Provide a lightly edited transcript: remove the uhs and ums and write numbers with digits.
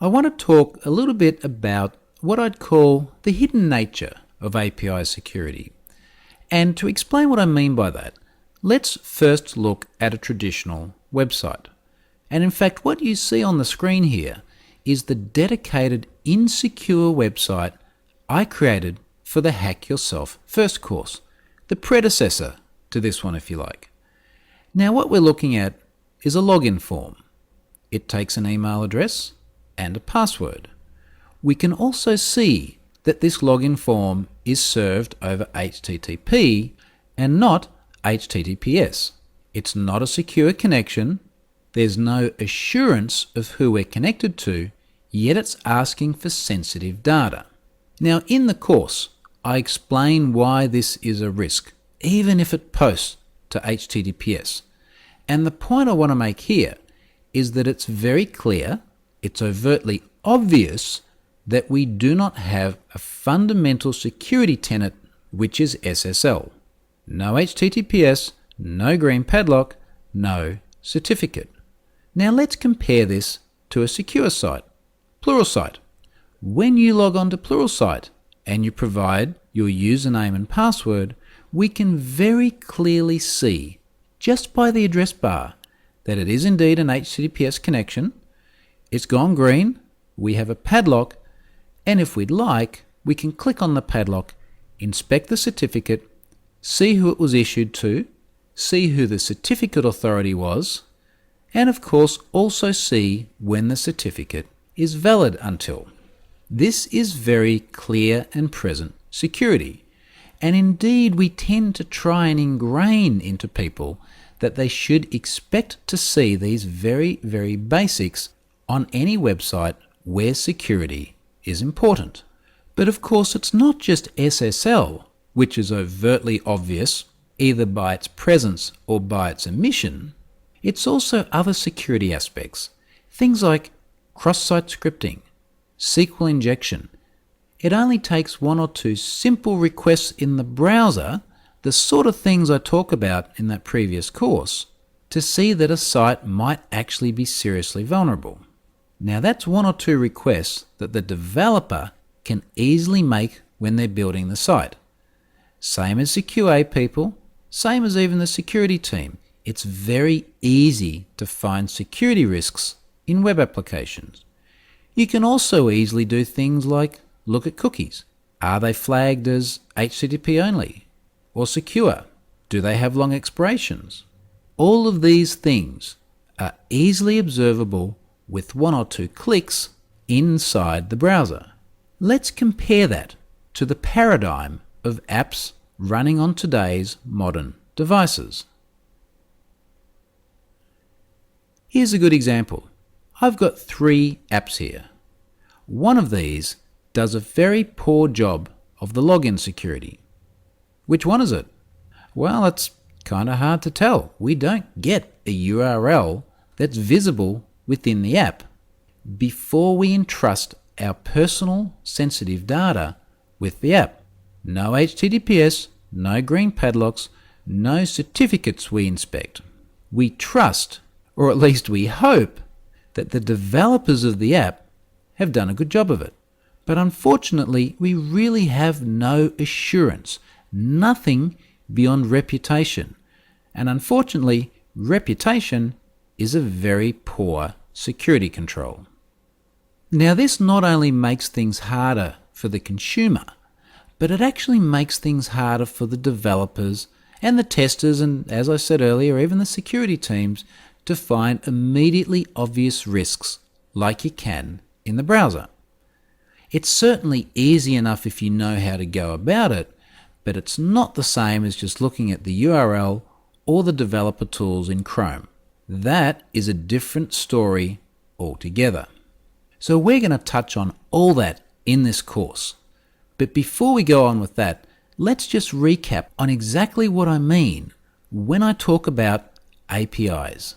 I want to talk a little bit about what I'd call the hidden nature of API security. And to explain what I mean by that, let's first look at a traditional website. And in fact, what you see on the screen here is the dedicated insecure website I created for the Hack Yourself First course, the predecessor to this one if you like. Now what we're looking at is a login form. It takes an email address and a password. We can also see that this login form is served over HTTP and not HTTPS. It's not a secure connection. There's no assurance of who we're connected to, yet it's asking for sensitive data. Now in the course, I explain why this is a risk, even if it posts to HTTPS. And the point I want to make here is that it's very clear, it's overtly obvious that we do not have a fundamental security tenet, which is SSL. No HTTPS, no green padlock, no certificate. Now let's compare this to a secure site, Pluralsight. When you log on to Pluralsight and you provide your username and password, we can very clearly see, just by the address bar, that it is indeed an HTTPS connection. It's gone green, we have a padlock, and if we'd like, we can click on the padlock, inspect the certificate, see who it was issued to, see who the certificate authority was, and of course also see when the certificate is valid until. This is very clear and present security, and indeed we tend to try and ingrain into people that they should expect to see these very, very basics on any website where security is important. But of course it's not just SSL, which is overtly obvious either by its presence or by its omission. It's also other security aspects, things like cross-site scripting, SQL injection. It only takes one or two simple requests in the browser, the sort of things I talk about in that previous course, to see that a site might actually be seriously vulnerable. Now that's one or two requests that the developer can easily make when they're building the site. Same as the QA people, same as even the security team. It's very easy to find security risks in web applications. You can also easily do things like look at cookies. Are they flagged as HTTP only or secure? Do they have long expirations? All of these things are easily observable with one or two clicks inside the browser. Let's compare that to the paradigm of apps running on today's modern devices. Here's a good example. I've got 3 apps here. One of these does a very poor job of the login security. Which one is it? Well, it's kind of hard to tell. We don't get a URL that's visible within the app before we entrust our personal sensitive data with the app. No HTTPS, no green padlocks, no certificates we inspect. We trust, or at least we hope, that the developers of the app have done a good job of it. But unfortunately, we really have no assurance, nothing beyond reputation. And unfortunately, reputation is a very poor security control. Now this not only makes things harder for the consumer, but it actually makes things harder for the developers and the testers and, as I said earlier, even the security teams to find immediately obvious risks like you can in the browser. It's certainly easy enough if you know how to go about it, but it's not the same as just looking at the URL or the developer tools in Chrome. That is a different story altogether. So we're going to touch on all that in this course. But before we go on with that, let's just recap on exactly what I mean when I talk about APIs.